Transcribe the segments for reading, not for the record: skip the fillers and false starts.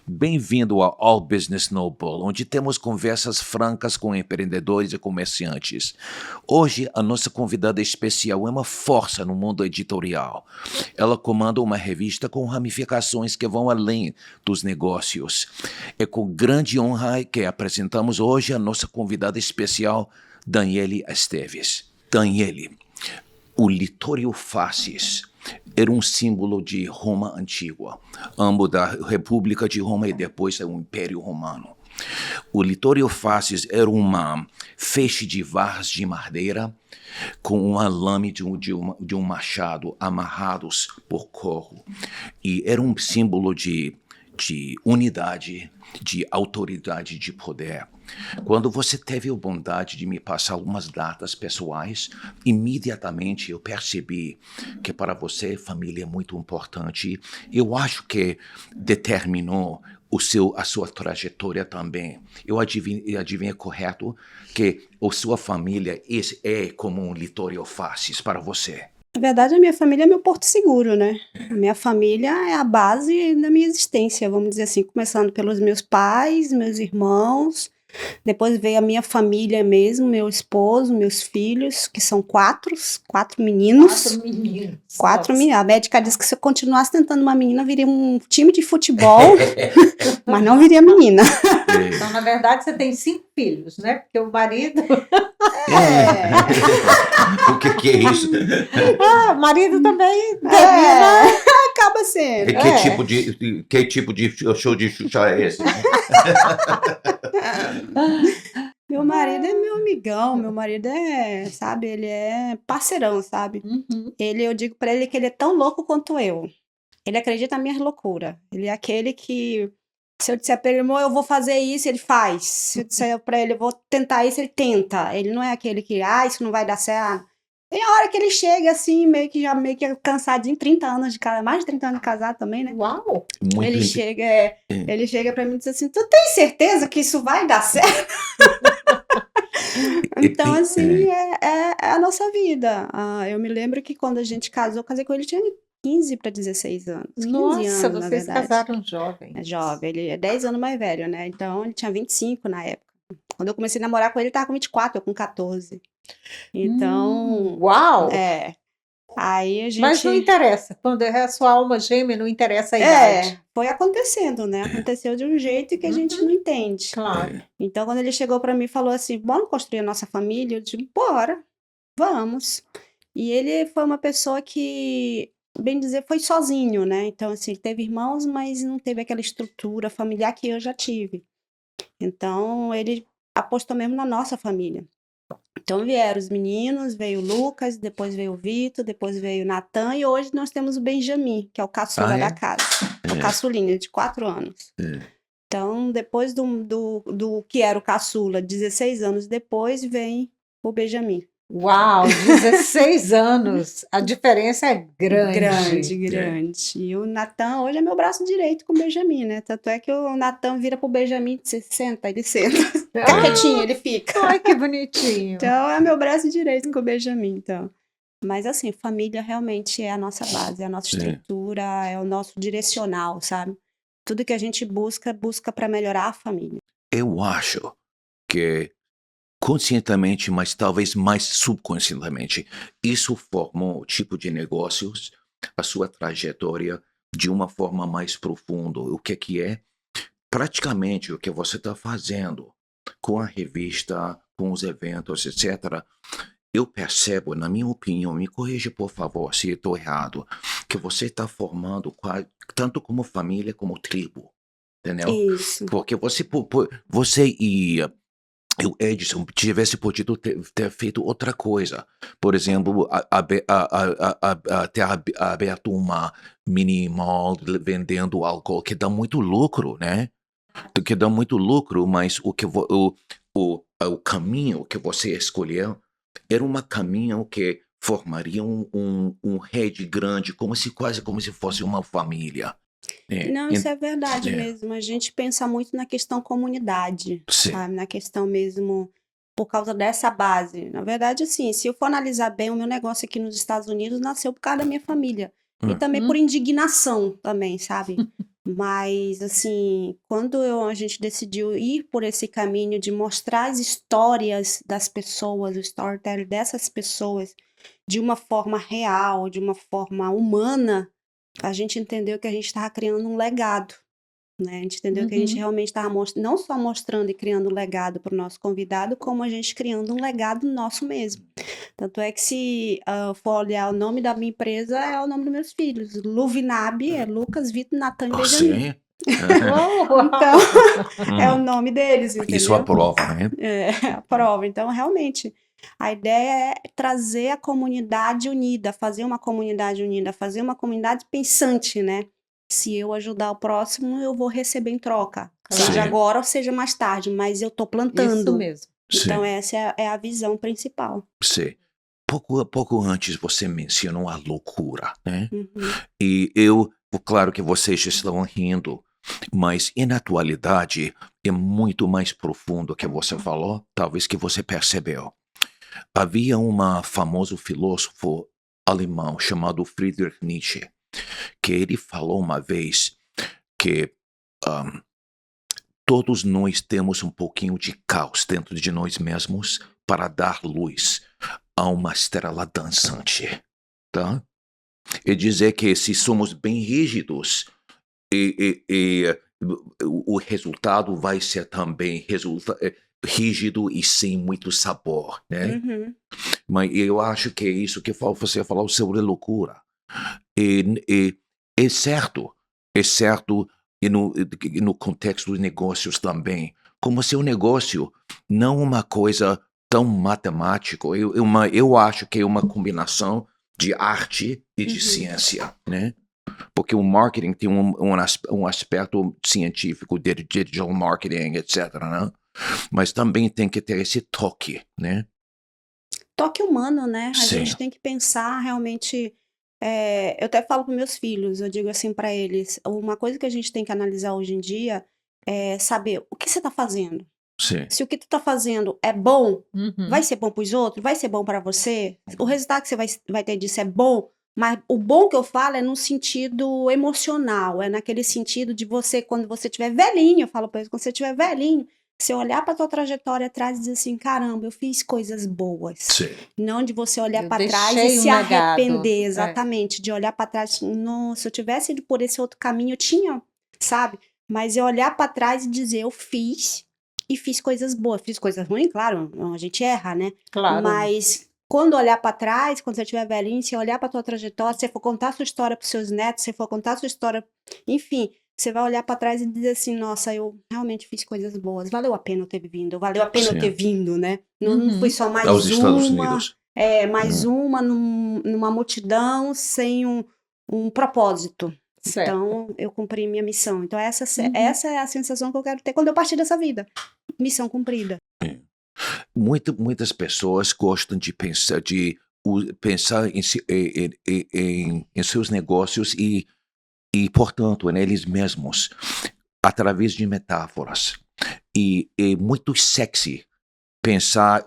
Bem-vindo ao All Business Noble, onde temos conversas francas com empreendedores e comerciantes. Hoje, a nossa convidada especial é uma força no mundo editorial. Ela comanda uma revista com ramificações que vão além dos negócios. É com grande honra que apresentamos hoje a nossa convidada especial, Daniele Esteves. Daniele, o Litório Fasces era um símbolo de Roma antiga, ambos da República de Roma e depois o Império Romano. O Litório Fasces era uma feixe de varas de madeira com um lame de um machado amarrados por corro. E era um símbolo de unidade, de autoridade, de poder. Quando você teve a bondade de me passar algumas datas pessoais, imediatamente eu percebi que para você família é muito importante. Eu acho que determinou a sua trajetória também. Eu adivinho correto que a sua família é como um Litório Fasces para você. Na verdade, a minha família é meu porto seguro, né? A minha família é a base da minha existência, vamos dizer assim, começando pelos meus pais, meus irmãos, depois veio a minha família mesmo, meu esposo, meus filhos, que são quatro meninos. Quatro meninos. A médica disse que se eu continuasse tentando uma menina, viria um time de futebol, mas não viria menina. Então, na verdade, você tem 5 filhos, né? Porque o marido... O que é isso? o marido também acaba sendo. Que tipo de show de Xuxa é esse? Meu marido é meu amigão, meu marido é, sabe, ele é parceirão, sabe? Eu digo pra ele que ele é tão louco quanto eu. Ele acredita na minha loucura. Ele é aquele que, se eu disser pra ele, amor, eu vou fazer isso, ele faz. Se eu disser pra ele, eu vou tentar isso, ele tenta. Ele não é aquele que, isso não vai dar certo. Tem a hora que ele chega, assim, meio que cansadinho, 30 anos de casado, mais de 30 anos de casado também, né? Uau! Ele chega pra mim e diz assim, tu tem certeza que isso vai dar certo? Então, assim, é a nossa vida. Eu me lembro que quando a gente casou, eu casei com ele, tinha 15 para 16 anos. 15 Nossa, anos, vocês casaram jovens. É jovem, ele é 10 anos mais velho, né? Então, ele tinha 25 na época. Quando eu comecei a namorar com ele tava com 24, eu com 14. Então... Uau! Aí a gente... Mas não interessa, quando é a sua alma gêmea, não interessa a idade. Foi acontecendo, né? Aconteceu de um jeito que a gente não entende. Claro. Então, quando ele chegou pra mim e falou assim, bora construir a nossa família? Eu disse, bora, vamos. E ele foi uma pessoa que, bem dizer, foi sozinho, né? Então, assim, ele teve irmãos, mas não teve aquela estrutura familiar que eu já tive. Então, ele apostou mesmo na nossa família. Então vieram os meninos, veio o Lucas, depois veio o Vitor, depois veio o Natan, e hoje nós temos o Benjamin, que é o caçula da casa. O caçulinha, de 4 anos. Então, depois do que era o caçula, 16 anos depois, vem o Benjamin. Uau, 16 anos! A diferença é grande. Grande. E o Natan hoje é meu braço direito com o Benjamin, né? Tanto é que o Natan vira pro Benjamin, você senta, ele senta. Fica quietinho, ele fica. Ai, que bonitinho. Então, é meu braço direito com o Benjamin, então. Mas, assim, família realmente é a nossa base, é a nossa estrutura, é o nosso direcional, sabe? Tudo que a gente busca para melhorar a família. Eu acho que conscientemente, mas talvez mais subconscientemente, isso formou o tipo de negócios, a sua trajetória de uma forma mais profunda. O que é? Praticamente o que você está fazendo com a revista, com os eventos, etc. Eu percebo, na minha opinião, me corrija por favor se eu estou errado, que você está formando tanto como família como tribo, entendeu? Isso. Porque você e o Edson tivesse podido ter feito outra coisa. Por exemplo, ter aberto uma mini mall vendendo álcool, que dá muito lucro, né? Que dá muito lucro, mas o caminho que você escolheu era um caminho que formaria um rede grande, quase como se fosse uma família. Não, isso é verdade mesmo. A gente pensa muito na questão comunidade, sabe? Na questão mesmo por causa dessa base. Na verdade, assim, se eu for analisar bem, o meu negócio aqui nos Estados Unidos nasceu por causa da minha família. E também por indignação também, sabe? Mas, assim, quando a gente decidiu ir por esse caminho de mostrar as histórias das pessoas, o storytelling dessas pessoas, de uma forma real, de uma forma humana, a gente entendeu que a gente estava criando um legado, né? A gente entendeu que a gente Uhum. realmente estava não só mostrando e criando um legado para o nosso convidado, como a gente criando um legado nosso mesmo. Tanto é que se for olhar o nome da minha empresa, é o nome dos meus filhos. Luvinab é Lucas, Vitor, Natan e Benjamin. Sim. Oh, Então, uau! é o nome deles, Isso entendeu? aprova, né? É, a prova. Então, realmente, a ideia é trazer a comunidade unida, fazer uma comunidade unida, fazer uma comunidade pensante, né? Se eu ajudar o próximo, eu vou receber em troca. Seja Sim, agora ou seja mais tarde, mas eu tô Isso plantando. mesmo. Então, sim, essa é a visão principal. sim. Pouco antes você mencionou a loucura, né? Uhum. E claro que vocês estão rindo, mas na atualidade é muito mais profundo que você falou, talvez que você percebeu. Havia um famoso filósofo alemão chamado Friedrich Nietzsche, que ele falou uma vez que ahm, todos nós temos um pouquinho de caos dentro de nós mesmos para dar luz a uma estrela dançante, tá? E dizer que se somos bem rígidos, o resultado vai ser também rígido e sem muito sabor, né? Uhum. Mas eu acho que é isso que você falou sobre loucura. E é certo, e no contexto dos negócios também, como se o negócio não uma coisa tão matemática, eu acho que é uma combinação de arte e de Uhum. ciência, né? Porque o marketing tem um aspecto científico de digital marketing, etc., né? Mas também tem que ter esse toque, né? Toque humano, né? A Sim, gente tem que pensar realmente. Eu até falo para meus filhos, eu digo assim para eles: uma coisa que a gente tem que analisar hoje em dia é saber o que você está fazendo. sim, Se o que tu está fazendo é bom, vai Uhum. ser bom para os outros? Vai ser bom para você? O resultado que você vai ter disso é bom, mas o bom que eu falo é no sentido emocional, é naquele sentido de você, quando você estiver velhinho, eu falo para eles, quando você estiver velhinho, você olhar para tua trajetória atrás e dizer assim, caramba, eu fiz coisas boas. sim, Não de você olhar Eu para trás e deixei se um legado. arrepender, É. exatamente, de olhar para trás, nossa, se eu tivesse ido por esse outro caminho, eu tinha, sabe? Mas é olhar para trás e dizer, eu fiz e fiz coisas boas, fiz coisas ruins, claro, a gente erra, né? Claro. Mas quando olhar para trás, quando você estiver velhinho, você olhar para tua trajetória, você for contar a sua história para seus netos, você for contar a sua história, enfim, você vai olhar para trás e dizer assim, nossa, eu realmente fiz coisas boas, valeu a pena eu ter vindo, valeu a pena eu ter sim. vindo, né? Não foi Uhum. só Aos mais Estados uma, Unidos. mais uma numa multidão sem um propósito. Certo. Então, eu cumpri minha missão. Então, Uhum. essa é a sensação que eu quero ter quando eu partir dessa vida. Missão cumprida. Muitas pessoas gostam de pensar em seus negócios portanto, neles mesmos, através de metáforas. E é muito sexy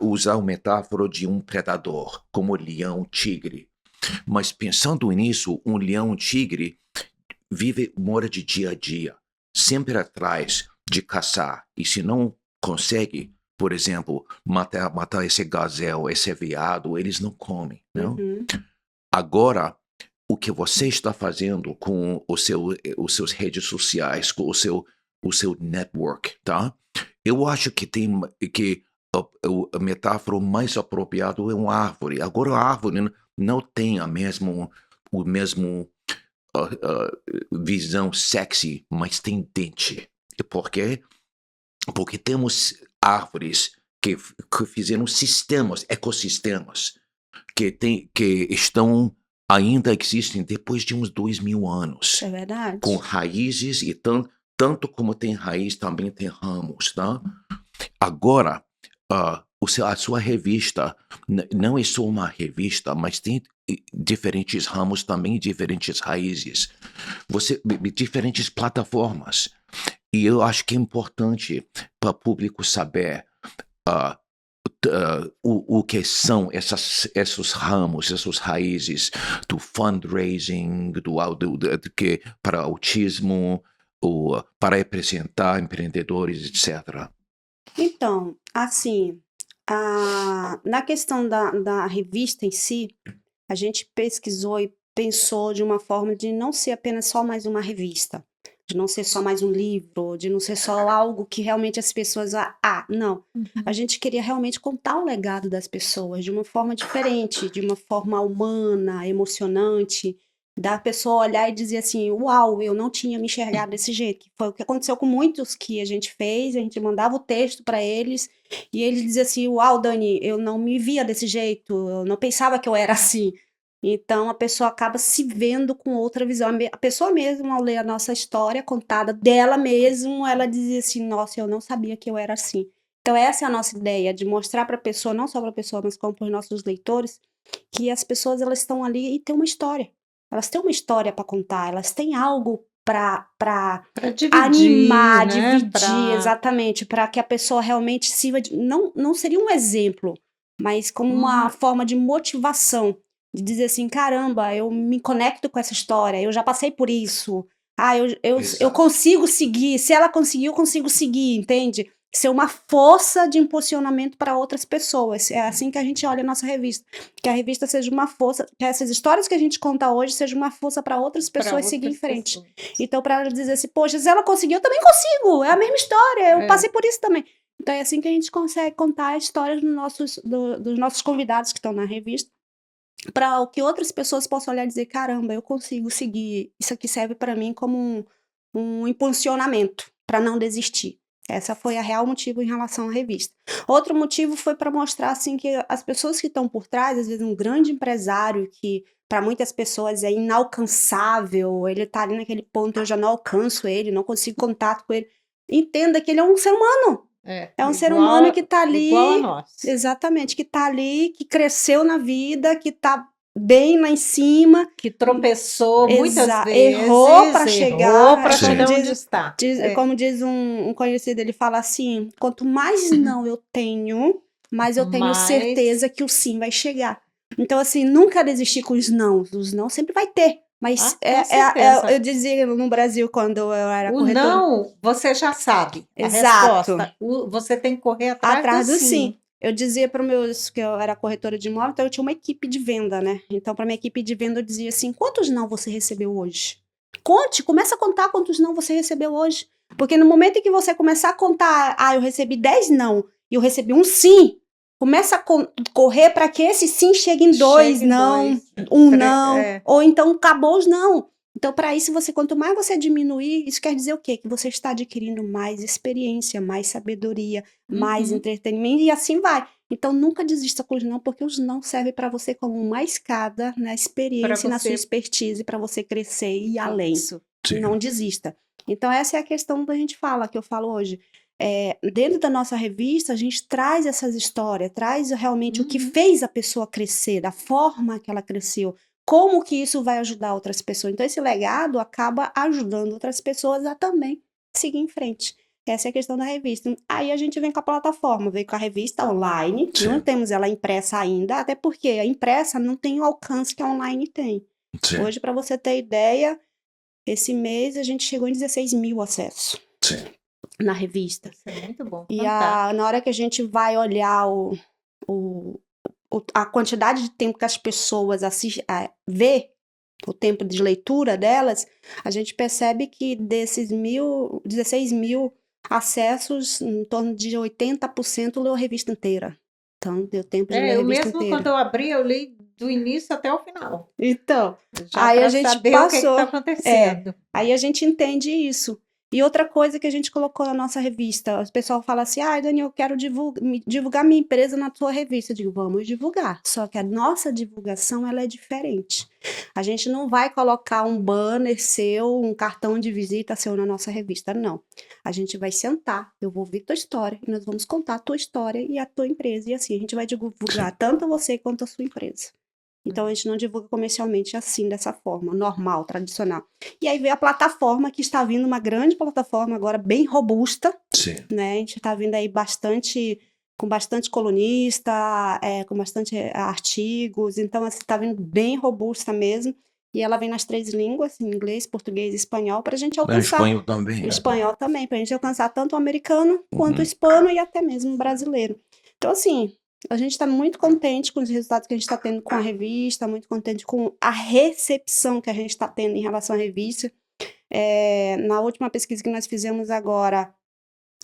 usar uma metáfora de um predador, como leão, tigre. Mas pensando nisso, um leão, tigre mora de dia a dia, sempre atrás de caçar. E se não consegue, por exemplo, matar esse gazelle, esse veado, eles não comem, não? Uhum. Agora, o que você está fazendo com os seus redes sociais, com o seu network, tá? Eu acho que a metáfora mais apropriada é uma árvore. Agora a árvore não tem o mesmo visão sexy, mas tem dente. E por quê? Porque temos árvores que fizeram ecossistemas, que ainda existem depois de uns 2.000 anos, É com verdade. raízes e tanto como tem raiz, também tem ramos, tá? Agora, a sua revista não é só uma revista, mas tem diferentes ramos também, diferentes raízes, diferentes plataformas. E eu acho que é importante para o público saber ah, o que são esses ramos, essas raízes do fundraising, que para autismo, ou para apresentar empreendedores, etc. Então, assim, na questão da revista em si, a gente pesquisou e pensou de uma forma de não ser apenas só mais uma revista, de não ser só mais um livro, de não ser só algo que realmente as pessoas. Não. A gente queria realmente contar o legado das pessoas de uma forma diferente, de uma forma humana, emocionante, da pessoa olhar e dizer assim: Uau, eu não tinha me enxergado desse jeito. Que foi o que aconteceu com muitos que a gente fez, a gente mandava o texto para eles e eles diziam assim: Uau, Dani, eu não me via desse jeito, eu não pensava que eu era assim. Então a pessoa acaba se vendo com outra visão. A pessoa mesmo, ao ler a nossa história contada dela mesmo, ela dizia assim: Nossa, eu não sabia que eu era assim. Então, essa é a nossa ideia, de mostrar para a pessoa, não só para a pessoa, mas como para os nossos leitores, que as pessoas elas estão ali e têm uma história. Elas têm uma história para contar, elas têm algo para Para animar, dividir, né? dividir, exatamente, para que a pessoa realmente sirva de, não seria um exemplo, mas como uma forma de motivação, de dizer assim: caramba, eu me conecto com essa história, eu já passei por isso, eu Exato. consigo seguir, se ela conseguiu, eu consigo seguir, entende? Ser uma força de impulsionamento para outras pessoas. É assim que a gente olha a nossa revista. Que a revista seja uma força, que essas histórias que a gente conta hoje sejam uma força para outras pessoas seguir em frente. Então, para ela dizer assim: poxa, se ela conseguiu, eu também consigo. É a mesma história, eu passei por isso também. Então, é assim que a gente consegue contar a história dos nossos convidados que estão na revista, para que outras pessoas possam olhar e dizer: caramba, eu consigo seguir. Isso aqui serve para mim como um impulsionamento para não desistir. Essa foi a real motivo em relação à revista. Outro motivo foi para mostrar assim que as pessoas que estão por trás, às vezes um grande empresário que para muitas pessoas é inalcançável, ele está ali naquele ponto, eu já não alcanço ele, não consigo contato com ele. Entenda que ele é um ser humano. É um ser humano que está ali. Igual a nós. Exatamente, que está ali, que cresceu na vida, que está bem lá em cima. Que tropeçou muitas vezes. Errou para chegar. Para chegar onde está. Como diz um conhecido, ele fala assim: quanto mais não eu tenho, mais eu tenho certeza que o sim vai chegar. Então, assim, nunca desistir com os não. Os não sempre vai ter. Mas eu dizia no Brasil, quando eu era corretora. O não, você já sabe. Exato. A resposta. Você tem que correr atrás do sim. Eu dizia para meus, que eu era corretora de imóvel, então eu tinha uma equipe de venda, né? Então, para minha equipe de venda, eu dizia assim: quantos não você recebeu hoje? Começa a contar quantos não você recebeu hoje. Porque no momento em que você começar a contar: eu recebi 10 não e eu recebi um sim, começa a correr para que esse sim chegue em 2 não, 1 não, ou então acabou os não. Então, para isso, quanto mais você diminuir, isso quer dizer o quê? Que você está adquirindo mais experiência, mais sabedoria, mais entretenimento, e assim vai. Então, nunca desista com os não, porque os não servem para você como uma escada na experiência e na sua expertise, para você crescer e ir além. Não desista. Então, essa é a questão que a gente fala, que eu falo hoje. Dentro da nossa revista, a gente traz essas histórias, traz realmente o que fez a pessoa crescer, da forma que ela cresceu, como que isso vai ajudar outras pessoas. Então, esse legado acaba ajudando outras pessoas a também seguir em frente. Essa é a questão da revista. Aí a gente vem com a plataforma, vem com a revista online, não temos ela impressa ainda, até porque a impressa não tem o alcance que a online tem. Hoje, para você ter ideia, esse mês a gente chegou em 16 mil acessos na revista. Isso é muito bom. E na hora que a gente vai olhar a quantidade de tempo que as pessoas vê o tempo de leitura delas, a gente percebe que desses 16 mil acessos, em torno de 80% leu a revista inteira. Então, deu tempo de ler a revista inteira. Quando eu abri, eu li do início até o final. Então, já aí a gente saber passou, o que está acontecendo. Aí a gente entende isso. E outra coisa que a gente colocou na nossa revista, o pessoal fala assim: Dani, eu quero divulgar minha empresa na tua revista. Eu digo: vamos divulgar. Só que a nossa divulgação ela é diferente. A gente não vai colocar um banner seu, um cartão de visita seu na nossa revista, não. A gente vai sentar, eu vou ouvir tua história e nós vamos contar a tua história e a tua empresa. E assim, a gente vai divulgar tanto você quanto a sua empresa. Então, a gente não divulga comercialmente assim, dessa forma, normal, tradicional. E aí veio a plataforma, que está vindo uma grande plataforma agora, bem robusta. Né? A gente está vindo aí com bastante colunista, com bastante artigos. Então, assim, está vindo bem robusta mesmo. E ela vem nas 3 línguas, inglês, português e espanhol, para a gente Não, alcançar. espanhol também. O espanhol também, para a gente alcançar tanto o americano quanto o hispano e até mesmo o brasileiro. Então, assim, a gente está muito contente com os resultados que a gente está tendo com a revista, muito contente com a recepção que a gente está tendo em relação à revista. Na última pesquisa que nós fizemos agora,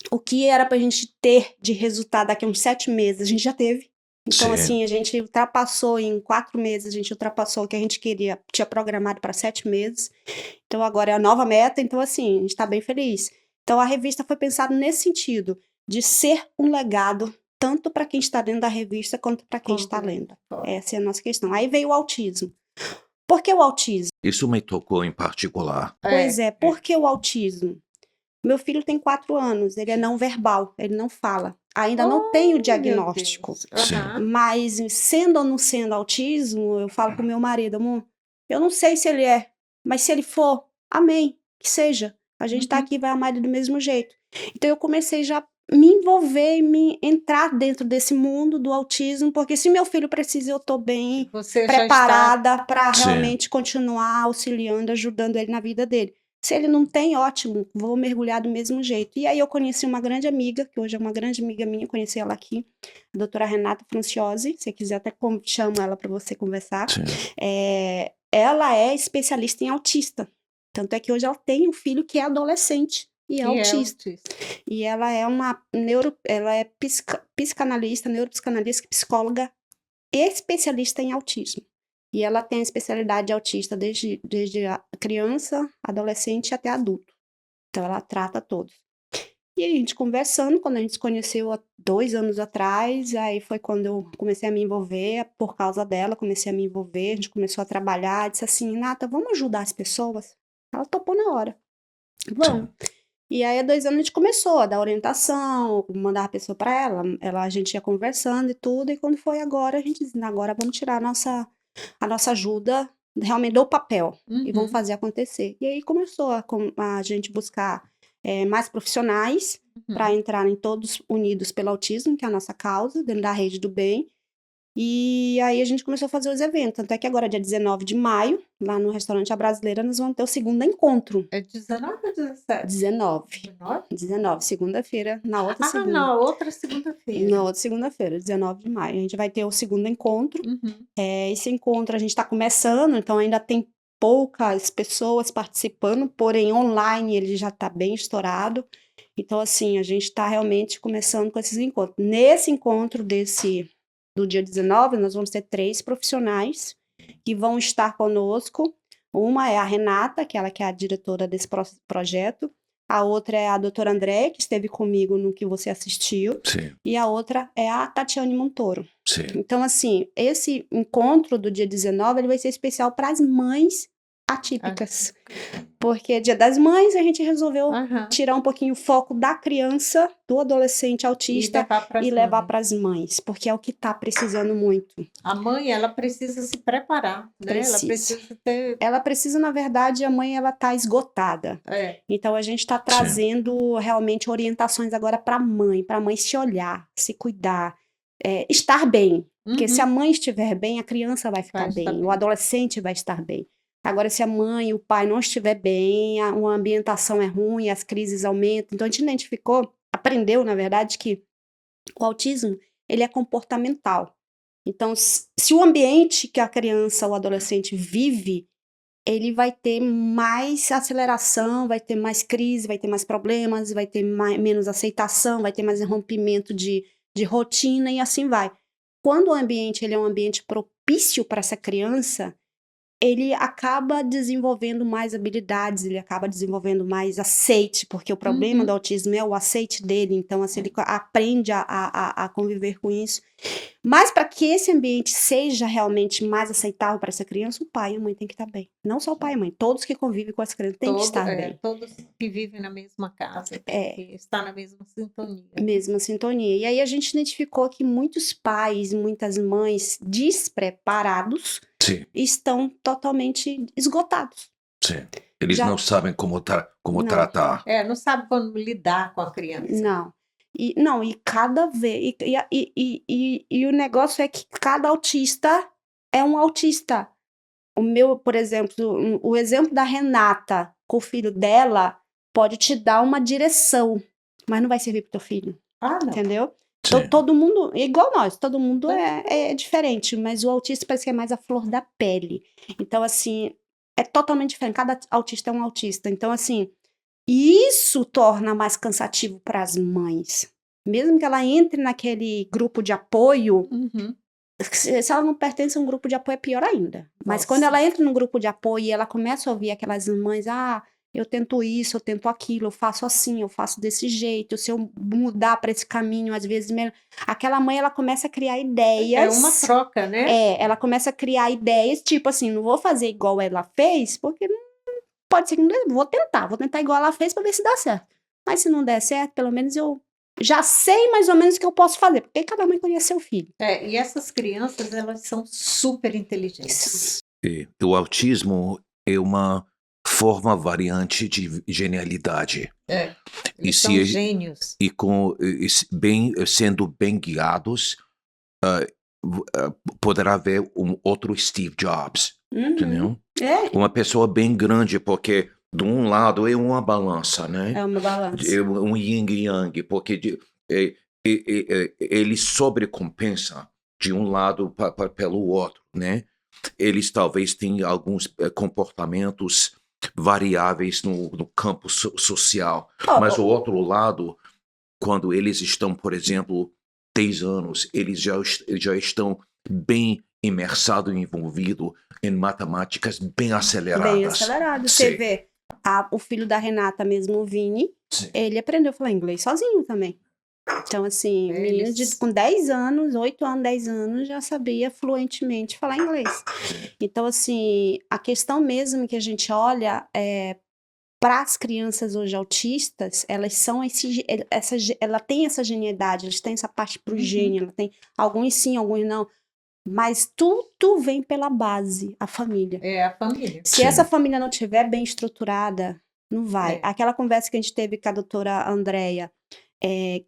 o que era para a gente ter de resultado daqui a uns 7 meses, a gente já teve. Então, Sim. assim, a gente ultrapassou em 4 meses, a gente ultrapassou o que a gente tinha programado para 7 meses. Então, agora é a nova meta, então, assim, a gente está bem feliz. Então, a revista foi pensada nesse sentido, de ser um legado, tanto para quem está dentro da revista, quanto para quem está lendo. Essa é a nossa questão. Aí veio o autismo. Por que o autismo? Isso me tocou em particular. Pois é, por que o autismo? Meu filho tem 4 anos, ele é não verbal, ele não fala. Ainda não tem o diagnóstico. Mas, sendo ou não sendo autismo, eu falo pro meu marido, amor, eu não sei se ele é, mas se ele for, amém, que seja. A gente tá aqui, vai amar ele do mesmo jeito. Então, eu comecei já a me envolver e entrar dentro desse mundo do autismo, porque se meu filho precisa, eu tô bem preparada para realmente continuar auxiliando, ajudando ele na vida dele. Se ele não tem, ótimo, vou mergulhar do mesmo jeito. E aí eu conheci uma grande amiga, que hoje é uma grande amiga minha, conheci ela aqui, a doutora Renata Franciosi, se você quiser até chamo ela para você conversar. Ela é especialista em autista, tanto é que hoje ela tem um filho que é adolescente e é autista. E ela é uma psicanalista, neuropsicanalista, psicóloga especialista em autismo. E ela tem a especialidade de autista desde a criança, adolescente até adulto. Então, ela trata todos. E a gente conversando, quando a gente se conheceu há 2 anos atrás, aí foi quando eu comecei a me envolver, por causa dela, comecei a me envolver, a gente começou a trabalhar, disse assim, Nata, vamos ajudar as pessoas? Ela topou na hora. Vamos. E aí, há 2 anos, a gente começou a dar orientação, mandar a pessoa para ela, a gente ia conversando e tudo, e quando foi agora, a gente disse, agora vamos tirar a nossa ajuda realmente do papel e vamos fazer acontecer. E aí começou a gente buscar mais profissionais para entrarem todos unidos pelo autismo, que é a nossa causa, dentro da rede do bem. E aí a gente começou a fazer os eventos. Até que agora, dia 19 de maio, lá no restaurante A Brasileira, nós vamos ter o segundo encontro. É 19 ou 17? 19, segunda-feira, na outra segunda. Na outra segunda-feira. Na outra segunda-feira, 19 de maio. A gente vai ter o segundo encontro. Esse encontro a gente está começando, então ainda tem poucas pessoas participando, porém online ele já está bem estourado. Então, assim, a gente está realmente começando com esses encontros. Nesse encontro do dia 19, nós vamos ter 3 profissionais que vão estar conosco. Uma é a Renata, que ela que é a diretora desse projeto. A outra é a doutora André, que esteve comigo no que você assistiu. Sim. E a outra é a Tatiane Montoro. Sim. Então, assim, esse encontro do dia 19, ele vai ser especial para as mães atípicas. Porque Dia das Mães a gente resolveu tirar um pouquinho o foco da criança, do adolescente autista e levar para as mães, porque é o que está precisando muito. A mãe, ela precisa se preparar, né? Ela precisa, na verdade, a mãe, ela está esgotada. Então, a gente está trazendo realmente orientações agora para a mãe se olhar, se cuidar, estar bem. Porque se a mãe estiver bem, a criança vai ficar bem, o adolescente vai estar bem. Agora, se a mãe e o pai não estiver bem, a ambientação é ruim, as crises aumentam. Então, a gente aprendeu, na verdade, que o autismo, ele é comportamental. Então, se o ambiente que a criança ou o adolescente vive, ele vai ter mais aceleração, vai ter mais crise, vai ter mais problemas, vai ter menos aceitação, vai ter mais rompimento de rotina e assim vai. Quando o ambiente ele é um ambiente propício para essa criança, ele acaba desenvolvendo mais habilidades, ele acaba desenvolvendo mais aceite, porque o problema do autismo é o aceite dele, então assim, ele aprende a conviver com isso. Mas para que esse ambiente seja realmente mais aceitável para essa criança, o pai e a mãe tem que estar bem. Não só o pai e a mãe, todos que convivem com essa criança têm que estar bem. Todos que vivem na mesma casa têm que estar na mesma sintonia. Mesma sintonia. E aí a gente identificou que muitos pais, muitas mães despreparados estão totalmente esgotados. Sim. Eles não sabem como tratar. Não sabem como lidar com a criança. E cada vez. E o negócio é que cada autista é um autista. o meu, por exemplo, o exemplo da Renata com o filho dela pode te dar uma direção, mas não vai servir pro teu filho, Ah, não. entendeu? Então, Sim. todo mundo, igual nós, todo mundo é diferente, mas o autista parece que é mais a flor da pele. Então, assim, é totalmente diferente. Cada autista é um autista. Então, assim, isso torna mais cansativo para as mães. Mesmo que ela entre naquele grupo de apoio, Uhum. se ela não pertence a um grupo de apoio, é pior ainda. Mas Nossa. quando ela entra num grupo de apoio e ela começa a ouvir aquelas mães, eu tento isso, eu tento aquilo, eu faço assim, eu faço desse jeito, se eu mudar para esse caminho, às vezes, aquela mãe, ela começa a criar É ideias. uma troca, né? Ela começa a criar ideias, tipo assim, não vou fazer igual ela fez, porque pode ser que não dê, vou tentar igual ela fez para ver se dá certo. Mas se não der certo, pelo menos eu já sei mais ou menos o que eu posso fazer, porque cada mãe conhece seu filho. E essas crianças, elas são super inteligentes. E o autismo é uma forma variante de genialidade. Eles E são se- gênios. E sendo bem guiados, poderá haver um outro Steve Jobs, entendeu? Uma pessoa bem grande, porque de um lado é uma balança, né? É uma balança. É um yin e yang, porque ele sobrecompensa de um lado pelo outro, né? Eles talvez tenham alguns comportamentos variáveis no campo social, mas o outro lado, quando eles estão, por exemplo, 10 anos, eles já estão bem imersados e envolvidos em matemáticas bem aceleradas. Bem acelerado. Você Sim. vê, o filho da Renata mesmo, o Vini, Sim. ele aprendeu a falar inglês sozinho também. Então, assim, o menino com 10 anos, 8 anos, 10 anos, já sabia fluentemente falar inglês. Então, assim, a questão mesmo que a gente olha para as crianças hoje autistas, elas são ela tem essa genialidade, elas têm essa parte pro gênio, ela tem alguns sim, alguns não, mas tudo vem pela base, a família. É a família. Se Sim. essa família não estiver bem estruturada, não vai. É. Aquela conversa que a gente teve com a doutora Andréia,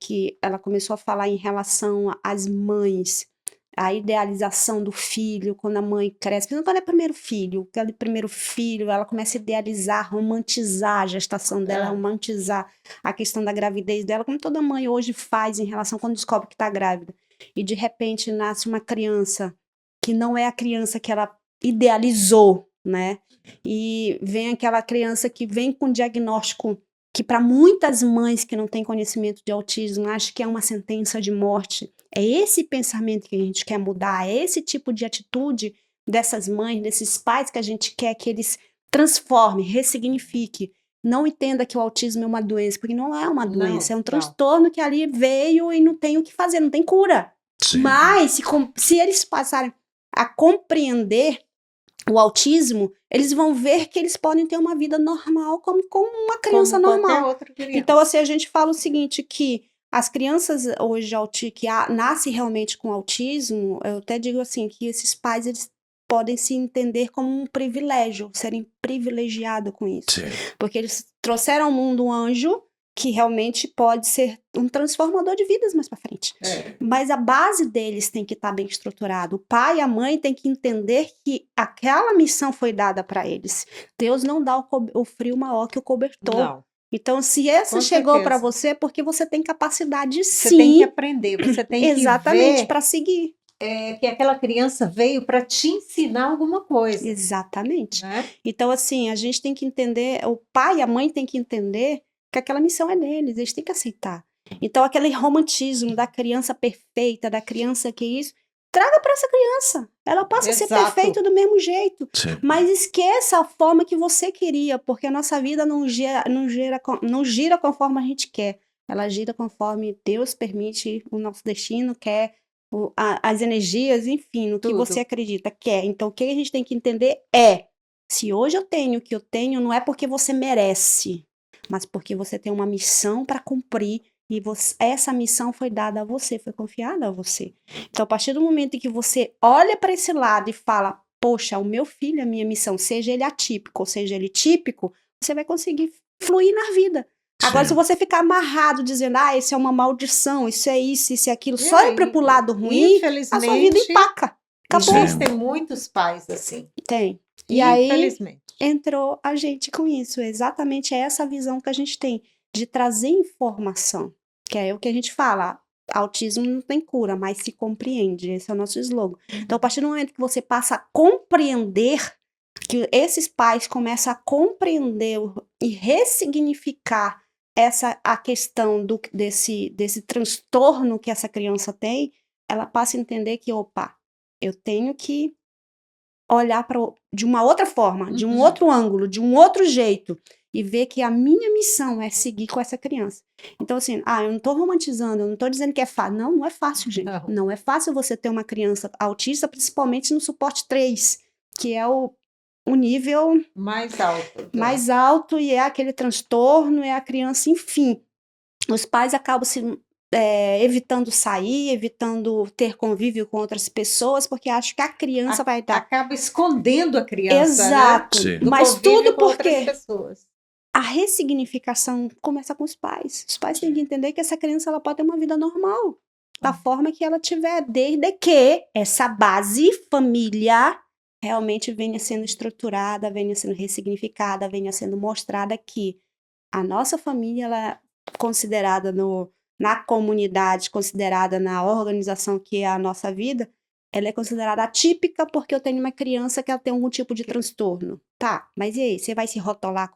que ela começou a falar em relação às mães, a idealização do filho, quando a mãe cresce, quando é aquele primeiro filho, ela começa a idealizar, romantizar a gestação dela, romantizar a questão da gravidez dela, como toda mãe hoje faz em relação quando descobre que está grávida. E de repente nasce uma criança que não é a criança que ela idealizou, né? E vem aquela criança que vem com diagnóstico que para muitas mães que não têm conhecimento de autismo, acho que é uma sentença de morte. É esse pensamento que a gente quer mudar, é esse tipo de atitude dessas mães, desses pais que a gente quer que eles transformem, ressignifiquem. Não entenda que o autismo é uma doença, porque não é uma doença, é um transtorno que ali veio e não tem o que fazer, não tem cura. Sim. Mas se eles passarem a compreender o autismo, eles vão ver que eles podem ter uma vida normal como uma criança Como normal. qualquer outra criança. Então, assim, a gente fala o seguinte, que as crianças hoje que nascem realmente com autismo, eu até digo assim, que esses pais, eles podem se entender como um privilégio, serem privilegiados com isso. Sim. Porque eles trouxeram ao mundo um anjo que realmente pode ser um transformador de vidas mais para frente. Mas a base deles tem que estar bem estruturada. O pai e a mãe têm que entender que aquela missão foi dada para eles. Deus não dá o frio maior que o cobertor. Não. Então, se essa Com chegou para certeza. você, é porque você tem capacidade, Você sim, tem que aprender, você tem exatamente, que ver para seguir. que aquela criança veio para te ensinar alguma coisa. Exatamente. Né? Então, assim, a gente tem que entender, o pai e a mãe têm que entender que aquela missão é deles, eles têm que aceitar. Então, aquele romantismo da criança perfeita, da criança que isso, traga para essa criança. Ela passa a ser Exato. perfeita do mesmo jeito. Sim. Mas esqueça a forma que você queria, porque a nossa vida não gira conforme a gente quer. Ela gira conforme Deus permite, o nosso destino quer, as energias, enfim, no que Tudo. você acredita, quer. Então, o que a gente tem que entender é, se hoje eu tenho o que eu tenho, não é porque você merece, mas porque você tem uma missão para cumprir e essa missão foi dada a você, foi confiada a você. Então, a partir do momento em que você olha para esse lado e fala, poxa, o meu filho é a minha missão, seja ele atípico ou seja ele típico, você vai conseguir fluir na vida. Agora, Sim. se você ficar amarrado dizendo, isso é uma maldição, isso é aquilo, só ir para o lado ruim, a sua vida empaca. Acabou. Existem muitos pais assim. Tem. E aí Infelizmente. entrou a gente com isso. Exatamente essa visão que a gente tem de trazer informação, que é o que a gente fala. Autismo não tem cura, mas se compreende. Esse é o nosso slogan. Então, a partir do momento que você passa a compreender, que esses pais começam a compreender e ressignificar a questão desse transtorno que essa criança tem, ela passa a entender que, opa, eu tenho que olhar de uma outra forma, de um outro ângulo, de um outro jeito, e ver que a minha missão é seguir com essa criança. Então, assim, eu não estou romantizando, eu não estou dizendo que é fácil. Não, não é fácil, gente. Não é fácil você ter uma criança autista, principalmente no suporte 3, que é o nível Mais alto. mais alto, e é aquele transtorno, é a criança, enfim. Os pais acabam evitando sair, evitando ter convívio com outras pessoas, porque acham que a criança vai dar. Acaba escondendo a criança, Exato. Sim. Do Mas convívio tudo com outras porque pessoas. a ressignificação começa com os pais. Os pais têm que entender que essa criança ela pode ter uma vida normal, da forma que ela tiver, desde que essa base família realmente venha sendo estruturada, venha sendo ressignificada, venha sendo mostrada que a nossa família, ela é considerada na comunidade, considerada na organização que é a nossa vida, ela é considerada atípica porque eu tenho uma criança que ela tem algum tipo de transtorno. Tá, mas e aí? Você vai se rotular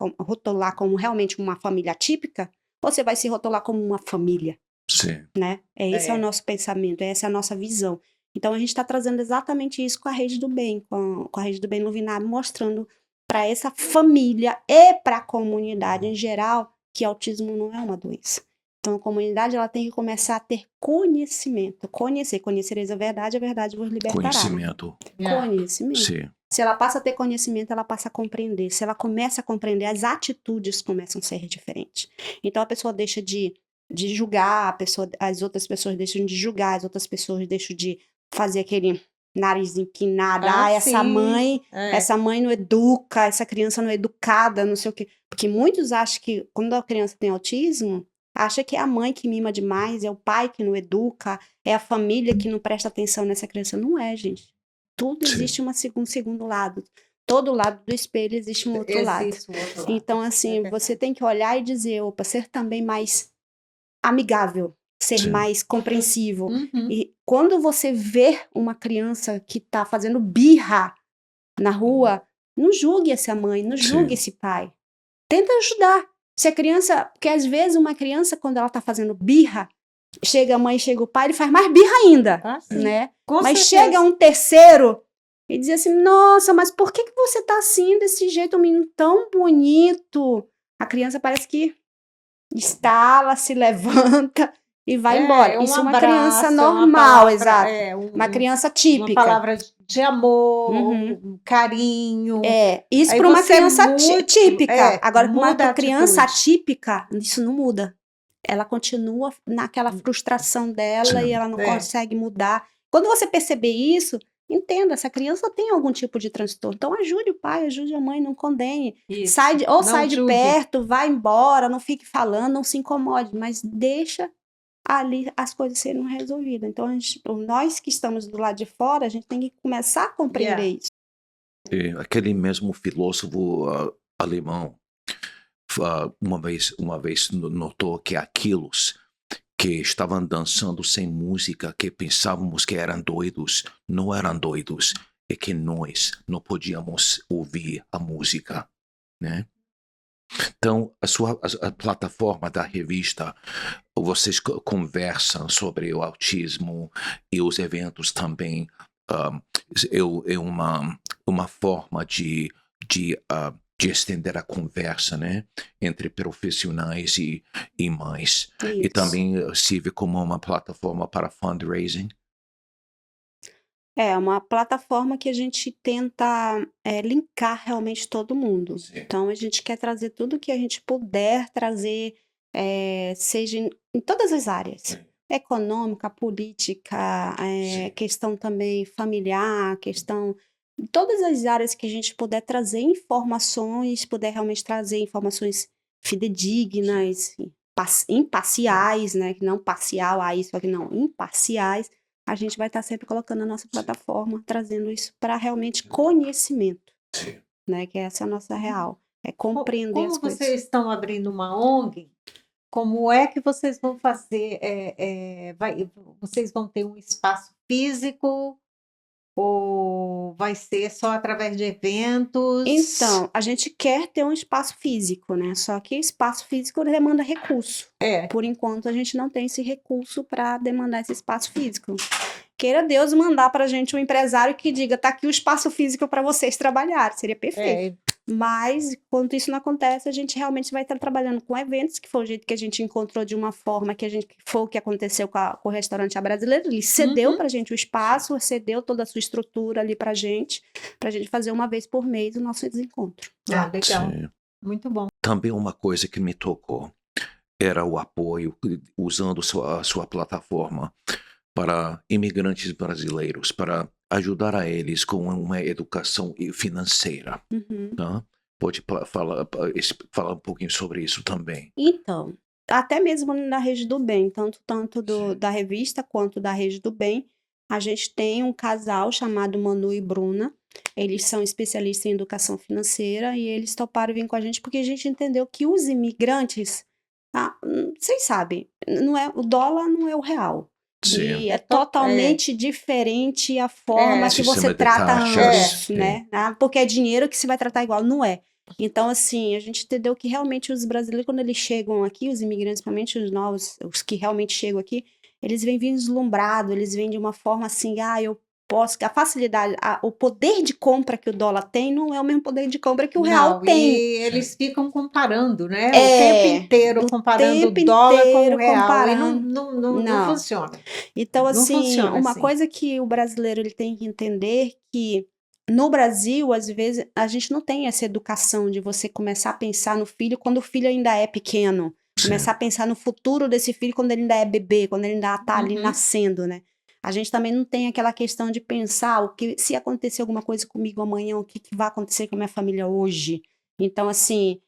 como realmente uma família atípica? Ou você vai se rotular como uma família? Sim. Né? Esse é o nosso pensamento, essa é a nossa visão. Então, a gente está trazendo exatamente isso com a Rede do Bem, com a Rede do Bem Luvinab, mostrando para essa família e para a comunidade em geral que autismo não é uma doença. Então, a comunidade ela tem que começar a ter conhecimento. Conhecereis a verdade vos libertará. Conhecimento. Conhecimento. Sim. Se ela passa a ter conhecimento, ela passa a compreender. Se ela começa a compreender, as atitudes começam a ser diferentes. Então, a pessoa deixa de julgar, as outras pessoas deixam de julgar, as outras pessoas deixam de fazer aquele nariz empinado. Essa mãe não educa, essa criança não é educada, não sei o quê. Porque muitos acham que, quando a criança tem autismo, acha que é a mãe que mima demais, é o pai que não educa, é a família que não presta atenção nessa criança. Não é, gente. Tudo existe um segundo lado. Todo lado do espelho existe um outro lado. Então, assim, você tem que olhar e dizer, opa, ser também mais amigável, ser mais compreensivo. E quando você vê uma criança que está fazendo birra na rua, não julgue essa mãe, não julgue esse pai. Tenta ajudar. Se a criança, porque às vezes uma criança, quando ela está fazendo birra, chega a mãe, chega o pai, ele faz mais birra ainda, né? Mas chega um terceiro e diz assim, nossa, mas por que você tá assim, desse jeito, um menino tão bonito? A criança parece que estala, se levanta e vai embora. Isso é uma criança normal, exato. Uma criança típica. Uma palavra de amor, carinho. Isso para uma criança típica. Agora, para uma criança atípica, isso não muda. Ela continua naquela frustração dela e ela não consegue mudar. Quando você perceber isso, entenda, essa criança tem algum tipo de transtorno. Então, ajude o pai, ajude a mãe, não condene. Sai de perto, vai embora, não fique falando, não se incomode, mas deixa ali as coisas serem resolvidas. Então, nós que estamos do lado de fora, a gente tem que começar a compreender isso. Aquele mesmo filósofo alemão, uma vez notou que Aquilos, que estavam dançando sem música, que pensávamos que eram doidos, não eram doidos, é que nós não podíamos ouvir a música, né? Então, a plataforma da revista, vocês conversam sobre o autismo e os eventos também, é uma forma de estender a conversa, né, entre profissionais e mães. Isso. E também serve como uma plataforma para fundraising. É uma plataforma que a gente tenta linkar realmente todo mundo. Então, a gente quer trazer tudo que a gente puder trazer, seja em todas as áreas. Econômica, política, questão também familiar, questão... Em todas as áreas que a gente puder trazer informações, puder realmente trazer informações fidedignas, imparciais, né? Não parcial a isso aqui, não, imparciais, a gente vai estar sempre colocando na nossa plataforma, trazendo isso para realmente conhecimento. Sim. né? Que essa é a nossa real. É Co- compreender as Como coisas. vocês estão abrindo uma ONG, como é que vocês vão fazer? Vocês vão ter um espaço físico ou vai ser só através de eventos? Então, a gente quer ter um espaço físico, né? Só que espaço físico demanda recurso. É, Por enquanto, a gente não tem esse recurso para demandar esse espaço físico. Queira Deus mandar para a gente um empresário que diga, tá aqui o espaço físico para vocês trabalharem, seria perfeito. Mas, enquanto isso não acontece, a gente realmente vai estar trabalhando com eventos, que foi o jeito que a gente encontrou de uma forma que foi o que aconteceu com o restaurante A Brasileira. Ele cedeu para a gente o espaço, cedeu toda a sua estrutura ali para a gente fazer uma vez por mês o nosso desencontro. legal, Sim. muito bom. Também uma coisa que me tocou era o apoio, usando a sua plataforma para imigrantes brasileiros, para ajudar a eles com uma educação financeira. Uhum. Tá? Pode falar um pouquinho sobre isso também. Então, até mesmo na Rede do Bem, tanto da revista quanto da Rede do Bem, a gente tem um casal chamado Manu e Bruna. Eles são especialistas em educação financeira e eles toparam vir com a gente porque a gente entendeu que os imigrantes, vocês sabem, o dólar não é o real. Sim. E é totalmente diferente a forma que Sistema você de trata taxas, ambos, né? Porque é dinheiro que se vai tratar igual, não é. Então, assim, a gente entendeu que realmente os brasileiros, quando eles chegam aqui, os imigrantes, principalmente os novos, os que realmente chegam aqui, eles vêm vislumbrados, eles vêm de uma forma assim, eu posso, a facilidade, o poder de compra que o dólar tem não é o mesmo poder de compra que o real tem. E eles ficam comparando, né? O É, tempo inteiro o comparando o tempo dólar com o inteiro real. comparando. E não Não. funciona. Então, Não assim, funciona uma assim. coisa que o brasileiro ele tem que entender que no Brasil, às vezes, a gente não tem essa educação de você começar a pensar no filho quando o filho ainda é pequeno. Começar a pensar no futuro desse filho quando ele ainda é bebê, quando ele ainda está ali nascendo, né? A gente também não tem aquela questão de pensar se acontecer alguma coisa comigo amanhã, o que vai acontecer com a minha família hoje. Então, assim,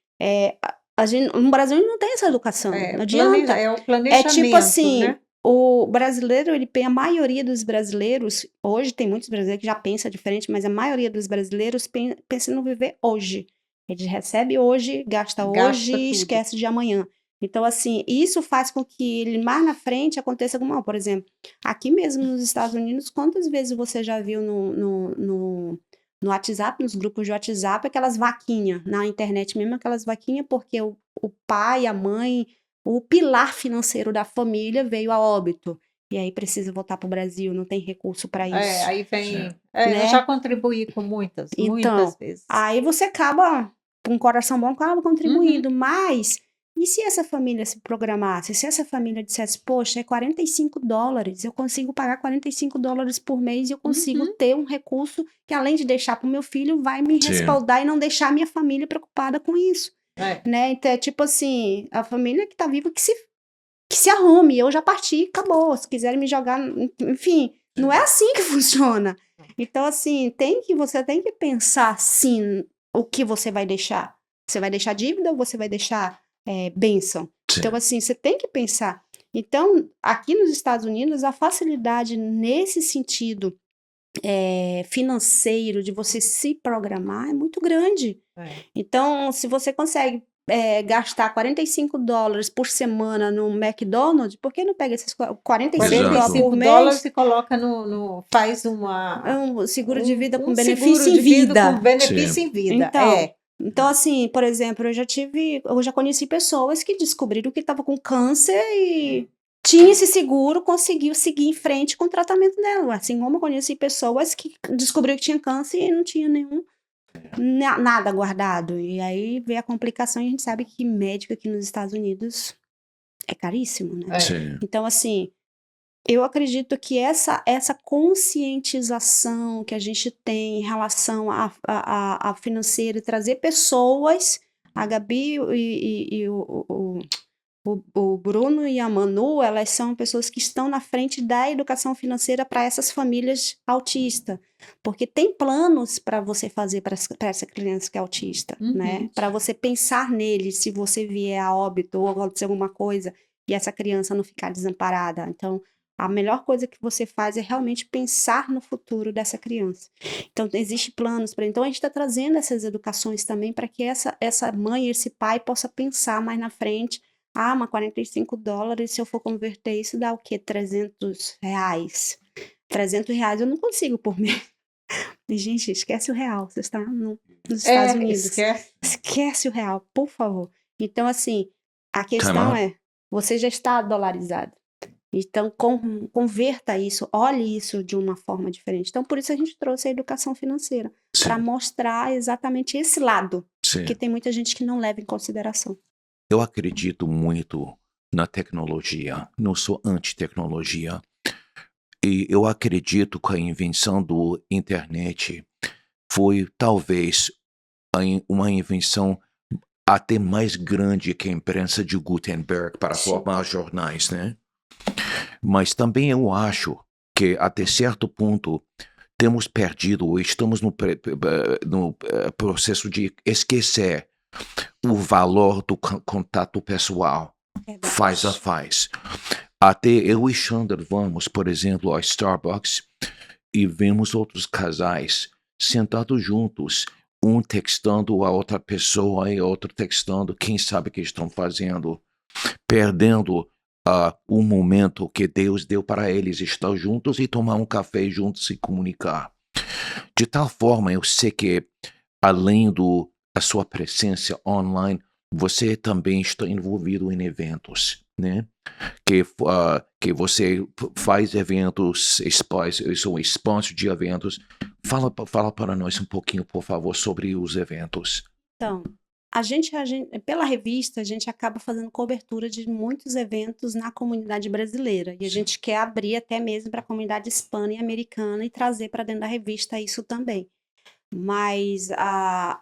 no Brasil a gente não tem essa educação, não adianta. É o planejamento, É tipo assim, né? o brasileiro, a maioria dos brasileiros, hoje tem muitos brasileiros que já pensam diferente, mas a maioria dos brasileiros pensa no viver hoje. Ele recebe hoje, gasta hoje e tudo. esquece de amanhã. Então, assim, isso faz com que ele mais na frente aconteça alguma coisa. Por exemplo, aqui mesmo nos Estados Unidos, quantas vezes você já viu no WhatsApp, nos grupos de WhatsApp, aquelas vaquinhas, na internet mesmo, aquelas vaquinhas, porque o pai, a mãe, o pilar financeiro da família veio a óbito. E aí precisa voltar para o Brasil, não tem recurso para isso. Aí vem. Né? Eu já contribuí com muitas vezes. Aí você acaba, com um coração bom, acaba contribuindo. Mas, e se essa família se programasse? Se essa família dissesse, poxa, é $45, eu consigo pagar $45 por mês e eu consigo ter um recurso que, além de deixar para o meu filho, vai me respaldar e não deixar a minha família preocupada com isso. Né? Então, é tipo assim, a família que tá viva que se arrume, eu já parti, acabou. Se quiserem me jogar, enfim, não é assim que funciona. Então, assim, você tem que pensar, sim, o que você vai deixar. Você vai deixar dívida ou você vai deixar bênção? Sim. Então, assim, você tem que pensar. Então, aqui nos Estados Unidos, a facilidade nesse sentido financeiro, de você se programar, é muito grande. Então, se você consegue gastar $45 por semana no McDonald's, por que não pega esses $45 por mês e coloca faz um seguro de vida com benefício benefício em vida? Com benefício em vida. Então, assim, por exemplo, eu já conheci pessoas que descobriram que estavam com câncer e tinha esse seguro, conseguiu seguir em frente com o tratamento dela. Assim como eu conheci pessoas que descobriram que tinha câncer e não tinha nada guardado. E aí veio a complicação e a gente sabe que médico aqui nos Estados Unidos é caríssimo, né? Então, assim, eu acredito que essa conscientização que a gente tem em relação a financeiro, trazer pessoas, a Gabi e o Bruno e a Manu, elas são pessoas que estão na frente da educação financeira para essas famílias autistas, porque tem planos para você fazer para essa criança que é autista, né? Para você pensar nele, se você vier a óbito ou acontecer alguma coisa e essa criança não ficar desamparada. Então, A melhor coisa que você faz é realmente pensar no futuro dessa criança. Então, existem planos para. Então, a gente está trazendo essas educações também para que essa mãe, esse pai possa pensar mais na frente. Ah, mas $45, se eu for converter isso, dá o quê? R$ 300. R$ 300 eu não consigo por mês. E, gente, esquece o real. Você está nos Estados Unidos. Esquece. Esquece o real, por favor. Então, assim, a Time questão out. é, você já está dolarizado. Então, converta isso, olhe isso de uma forma diferente. Então, por isso a gente trouxe a educação financeira, para Sim, mostrar exatamente esse lado, sim. que tem muita gente que não leva em consideração. Eu acredito muito na tecnologia. Não sou anti-tecnologia. E eu acredito que a invenção do internet foi talvez uma invenção até mais grande que a imprensa de Gutenberg para Sim. formar jornais, né? Mas também eu acho que até certo ponto temos perdido, ou estamos no processo de esquecer o valor do contato pessoal, Verdade. faz a faz. Até eu e Chandler vamos, por exemplo, a Starbucks e vemos outros casais sentados juntos, um textando a outra pessoa e outro textando, quem sabe o que estão fazendo, perdendo o momento que Deus deu para eles estar juntos e tomar um café juntos e comunicar. De tal forma, eu sei que além da sua presença online, você também está envolvido em eventos, né? Que você faz eventos, são sponsors de eventos. Fala para nós um pouquinho, por favor, sobre os eventos. Então, a gente, pela revista, a gente acaba fazendo cobertura de muitos eventos na comunidade brasileira. E a Sim. gente quer abrir até mesmo para a comunidade hispana e americana e trazer para dentro da revista isso também. Mas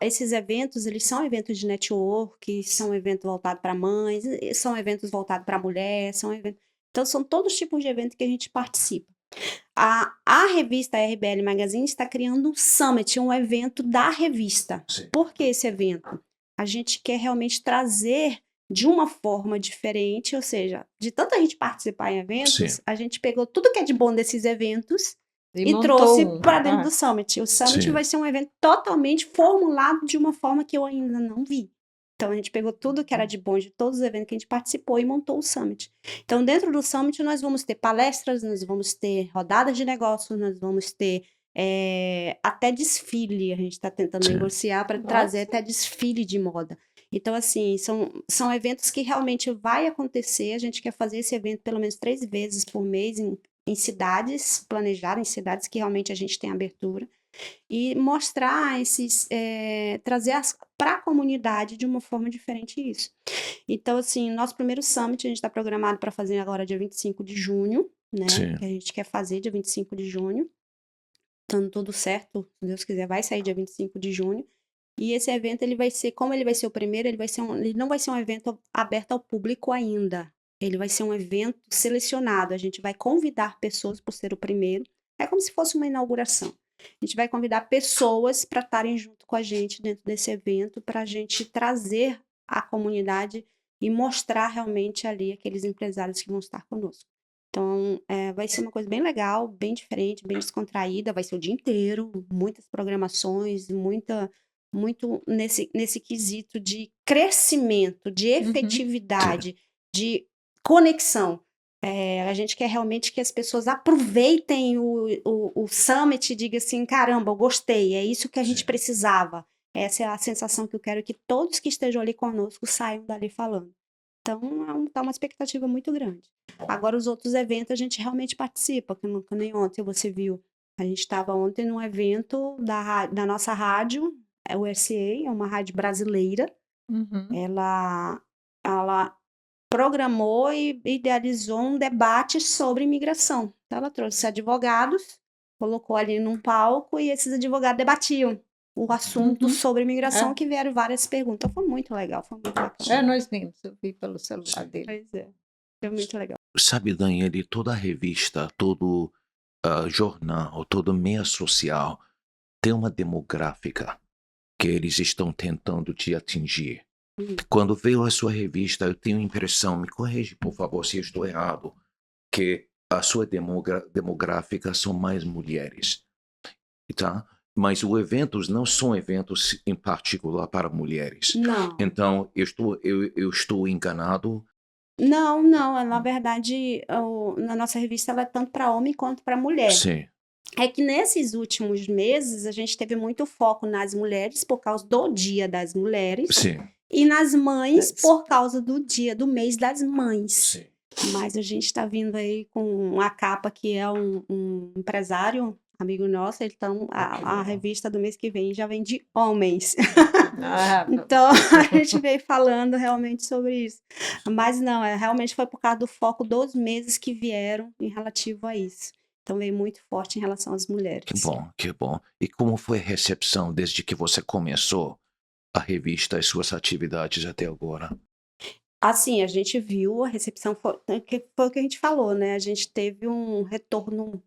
esses eventos, eles são eventos de network, são eventos voltados para mães, são eventos voltados para mulher, então são todos os tipos de eventos que a gente participa. A revista RBL Magazine está criando um summit, um evento da revista. Sim. Por que esse evento? A gente quer realmente trazer de uma forma diferente, ou seja, de tanta gente participar em eventos, Sim. a gente pegou tudo que é de bom desses eventos e montou trouxe um. para dentro do Summit. O Summit Sim. vai ser um evento totalmente formulado de uma forma que eu ainda não vi. Então, a gente pegou tudo que era de bom de todos os eventos que a gente participou e montou o Summit. Então, dentro do Summit, nós vamos ter palestras, nós vamos ter rodadas de negócios, nós vamos ter até desfile. A gente está tentando Sim. negociar para trazer até desfile de moda. Então, assim, são eventos que realmente vai acontecer. A gente quer fazer esse evento pelo menos 3 vezes por mês em cidades, planejar em cidades que realmente a gente tem abertura. E mostrar trazer para a comunidade de uma forma diferente isso. Então, assim, nosso primeiro summit a gente está programado para fazer agora dia 25 de junho, né? Sim. Que a gente quer fazer dia 25 de junho. Estando tudo certo, se Deus quiser, vai sair dia 25 de junho. E esse evento, ele vai ser, como ele vai ser o primeiro, ele não vai ser um evento aberto ao público ainda. Ele vai ser um evento selecionado. A gente vai convidar pessoas por ser o primeiro. É como se fosse uma inauguração. A gente vai convidar pessoas para estarem junto com a gente dentro desse evento, para a gente trazer a comunidade e mostrar realmente ali aqueles empresários que vão estar conosco. Então, vai ser uma coisa bem legal, bem diferente, bem descontraída. Vai ser o dia inteiro, muitas programações, muito nesse quesito de crescimento, de efetividade, de conexão. A gente quer realmente que as pessoas aproveitem o Summit e digam assim, caramba, eu gostei, é isso que a gente Sim. precisava. Essa é a sensação que eu quero que todos que estejam ali conosco saiam dali falando. Então, tá uma expectativa muito grande. Agora, os outros eventos a gente realmente participa, que nem ontem você viu. A gente estava ontem num evento da nossa rádio, o RCA, é uma rádio brasileira. Ela programou e idealizou um debate sobre imigração. Então, ela trouxe advogados, colocou ali num palco e esses advogados debatiam o assunto sobre imigração, que vieram várias perguntas. Foi muito legal, foi muito bacana. Nós vimos, eu vi pelo celular dele. Pois é, foi muito legal. Sabe, Daniele, toda revista, todo jornal, toda meia social tem uma demográfica que eles estão tentando te atingir. Quando veio a sua revista, eu tenho a impressão, me corrige por favor se eu estou errado, que a sua demográfica são mais mulheres, tá? Mas os eventos não são eventos em particular para mulheres. Não. Então, eu estou enganado. Não, não, na verdade, na nossa revista ela é tanto para homem quanto para mulher. Sim, É que nesses últimos meses a gente teve muito foco nas mulheres por causa do Dia das Mulheres sim, e nas mães por causa do mês das mães. sim. Mas a gente está vindo aí com a capa que é um empresário, amigo nosso, então a revista do mês que vem já vem de homens. Ah, Então a gente veio falando realmente sobre isso. Mas não, realmente foi por causa do foco dos meses que vieram em relativo a isso. Então veio muito forte em relação às Que mulheres. bom, que bom. E como foi a recepção desde que você começou a revista e suas atividades até agora? Assim, a gente viu a recepção, foi o que a gente falou, né? A gente teve um retorno.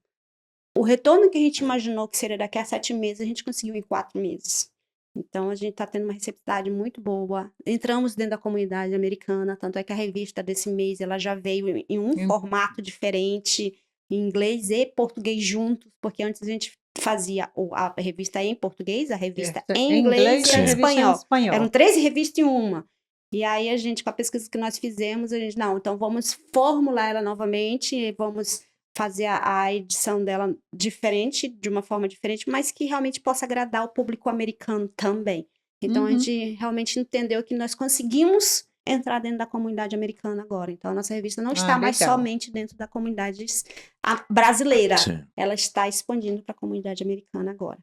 O retorno que a gente imaginou que seria daqui a 7 meses, a gente conseguiu em 4 meses. Então, a gente está tendo uma receptividade muito boa. Entramos dentro da comunidade americana, tanto é que a revista desse mês ela já veio em um formato diferente, em inglês e português juntos, porque antes a gente fazia a revista em português, a revista em inglês e a em revista em espanhol. espanhol. Eram 13 revistas em uma. E aí a gente, com a pesquisa que nós fizemos, a gente, não, então vamos formular ela novamente e vamos fazer a edição dela diferente, de uma forma diferente, mas que realmente possa agradar o público americano também. Então, a gente realmente entendeu que nós conseguimos entrar dentro da comunidade americana agora. Então, a nossa revista não está mais legal. somente dentro da comunidade brasileira. Sim. Ela está expandindo para a comunidade americana agora.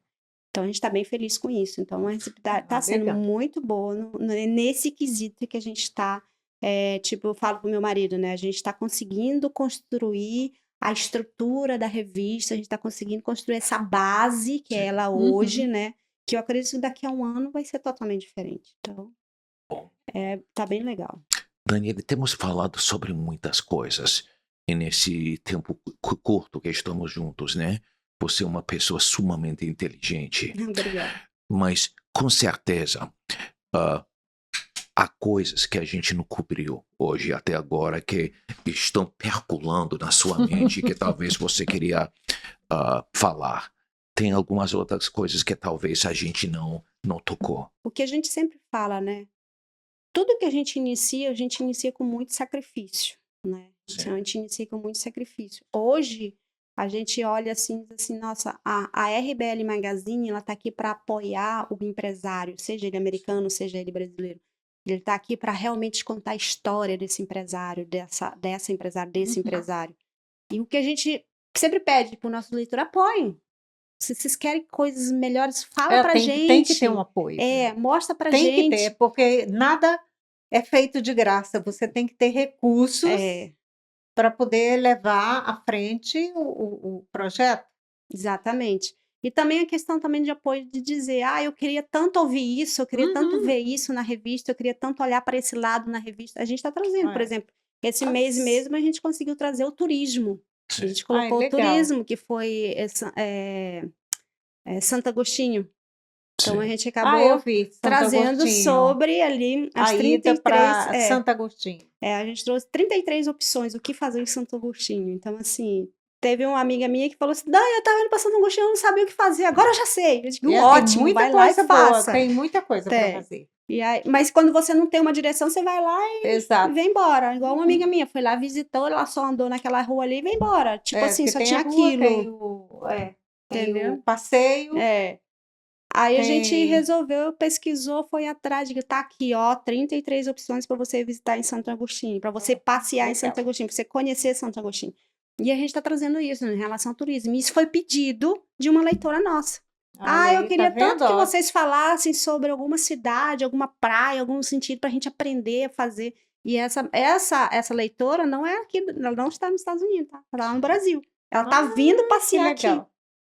Então, a gente está bem feliz com isso. Então, a receptividade está sendo legal. muito boa nesse quesito que a gente está, tipo, eu falo para o meu marido, né? A gente está conseguindo construir a estrutura da revista, a gente está conseguindo construir essa base que é ela hoje, né? Que eu acredito que daqui a um ano vai ser totalmente diferente. Então, tá bem legal. Daniele, temos falado sobre muitas coisas e nesse tempo curto que estamos juntos, né? Você é uma pessoa sumamente inteligente, Obrigada. mas com certeza há coisas que a gente não cobriu hoje até agora que estão percolando na sua mente que talvez você queria falar. Tem algumas outras coisas que talvez a gente não tocou. O que a gente sempre fala, né? Tudo que a gente inicia com muito sacrifício, né? Então, a gente inicia com muito sacrifício. Hoje, a gente olha assim, diz assim, nossa, a RBL Magazine, ela tá aqui para apoiar o empresário, seja ele americano, seja ele brasileiro. Ele está aqui para realmente contar a história desse empresário, dessa empresária, desse empresário. E o que a gente sempre pede para o nosso leitor, apoiem. Se vocês querem coisas melhores, fala pra gente. Tem que ter um apoio. Mostra pra Tem gente. que ter, porque nada é feito de graça. Você tem que ter recursos para poder levar à frente o projeto. Exatamente. E também a questão também de apoio de dizer, eu queria tanto ouvir isso, eu queria tanto ver isso na revista, eu queria tanto olhar para esse lado na revista. A gente está trazendo, por exemplo, esse mês mesmo a gente conseguiu trazer o turismo. A gente colocou o turismo, que foi Santo Agostinho. Então a gente acabou trazendo sobre ali as 33 para Santo Agostinho. A gente trouxe 33 opções o que fazer em Santo Agostinho. Então assim, teve uma amiga minha que falou assim: "Dai, eu tava indo para Santo Agostinho, eu não sabia o que fazer. Agora eu já sei". Eu digo: "Ótimo, vai lá e faça". Tem muita coisa para fazer. E aí, mas quando você não tem uma direção, você vai lá e vem embora. Igual uma amiga minha foi lá, visitou, ela só andou naquela rua ali e veio embora. Tipo assim, só tinha aquilo. Entendeu? O passeio. Aí a gente resolveu, pesquisou, foi atrás de tá aqui, 33 opções para você visitar em Santo Agostinho, para você passear em Santo Agostinho, para você conhecer Santo Agostinho. E a gente está trazendo isso em relação ao turismo. E isso foi pedido de uma leitora nossa. Eu queria tanto que vocês falassem sobre alguma cidade, alguma praia, algum sentido para a gente aprender a fazer. E essa leitora não é aqui, ela não está nos Estados Unidos, tá? Ela está lá no Brasil. Ela está vindo passear aqui.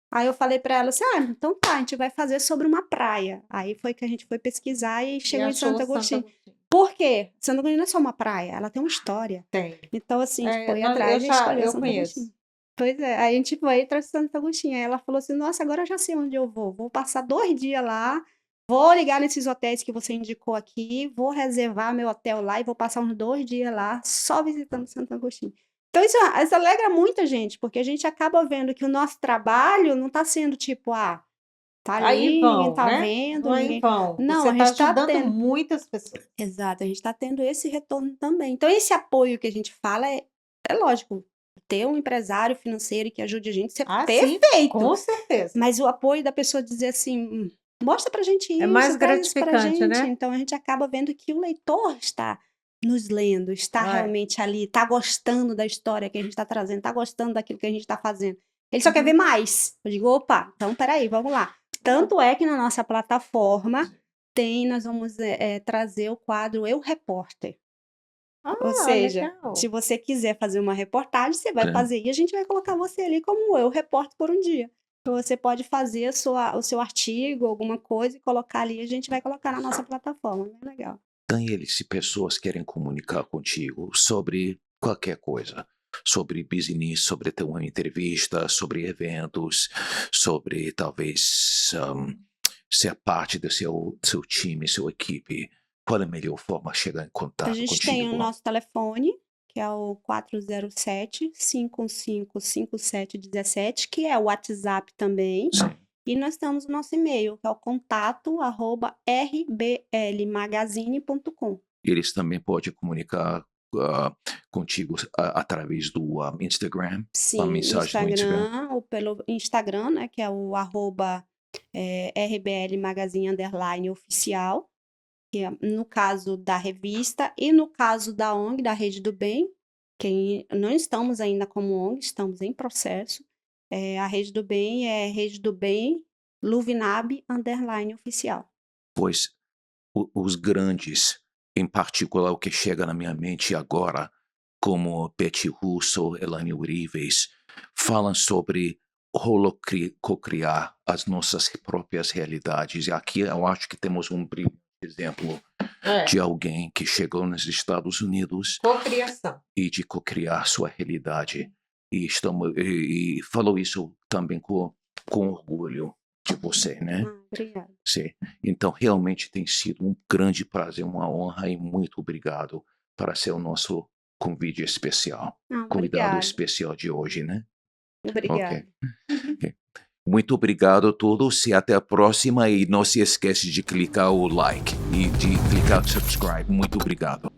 Aí eu falei para ela assim, então tá, a gente vai fazer sobre uma praia. Aí foi que a gente foi pesquisar e chegou em Santo Agostinho. Por quê? Santo Agostinho não é só uma praia, ela tem uma história. Tem. Então assim, a gente foi atrás e escolheu Santo Agostinho. Pois é, aí a gente foi e trouxe Santo Agostinho. Aí ela falou assim, nossa, agora eu já sei onde eu vou. Vou passar 2 dias lá, vou ligar nesses hotéis que você indicou aqui, vou reservar meu hotel lá e vou passar uns 2 dias lá, só visitando Santo Agostinho. Então isso alegra muita gente, porque a gente acaba vendo que o nosso trabalho não está sendo tipo, tá Aí ali, ninguém vão, está né? vendo, Não é em ninguém. vão. Não, Você a está gente está ajudando tendo. muitas pessoas. Exato, a gente está tendo esse retorno também. Então, esse apoio que a gente fala é lógico, ter um empresário financeiro que ajude a gente, isso é Sim, perfeito. com certeza. Mas o apoio da pessoa dizer assim, mostra pra gente É mais isso, traz isso pra gratificante, gente. né? Então, a gente acaba vendo que o leitor está nos lendo, está É. realmente ali, está gostando da história que a gente está trazendo, está gostando daquilo que a gente está fazendo. Ele só quer ver mais. Eu digo, opa, então peraí, vamos lá. Tanto é que na nossa plataforma nós vamos trazer o quadro Eu Repórter. Ou seja, Legal. se você quiser fazer uma reportagem, você vai Sim. fazer e a gente vai colocar você ali como Eu Repórter por um dia. Então, você pode fazer o seu artigo, alguma coisa, e colocar ali, a gente vai colocar na nossa plataforma. Bem legal. Daniele, se pessoas querem comunicar contigo sobre qualquer coisa, sobre business, sobre ter uma entrevista, sobre eventos, sobre talvez ser parte do seu time, sua equipe, qual é a melhor forma de chegar em A contato gente tem o contigo? nosso telefone, que é o 407-515-5717, que é o WhatsApp também. Sim. E nós temos o nosso e-mail, que é o contato@rblmagazine.com. Eles também podem comunicar contigo através do Instagram, uma Sim, mensagem no Instagram. Instagram, ou pelo Instagram, né, que é o @RBL Magazine _oficial, que é no caso da revista, e no caso da ONG, da Rede do Bem, que não estamos ainda como ONG, estamos em processo. A Rede do Bem é Rede do Bem Luvinab _oficial. Pois os grandes, em particular o que chega na minha mente agora, como Betty Russo, Elaine Urives, falam sobre cocriar as nossas próprias realidades. E aqui eu acho que temos um brilhante exemplo de alguém que chegou nos Estados Unidos Cocriação. e de cocriar sua realidade. E falou isso também com orgulho de você, né? Obrigada. Sim. Então, realmente tem sido um grande prazer, uma honra e muito obrigado para ser o nosso convite especial. Convidado Obrigada. especial de hoje, né? Obrigada. Ok. Muito obrigado a todos e até a próxima. E não se esqueça de clicar o like e de clicar o subscribe. Muito obrigado.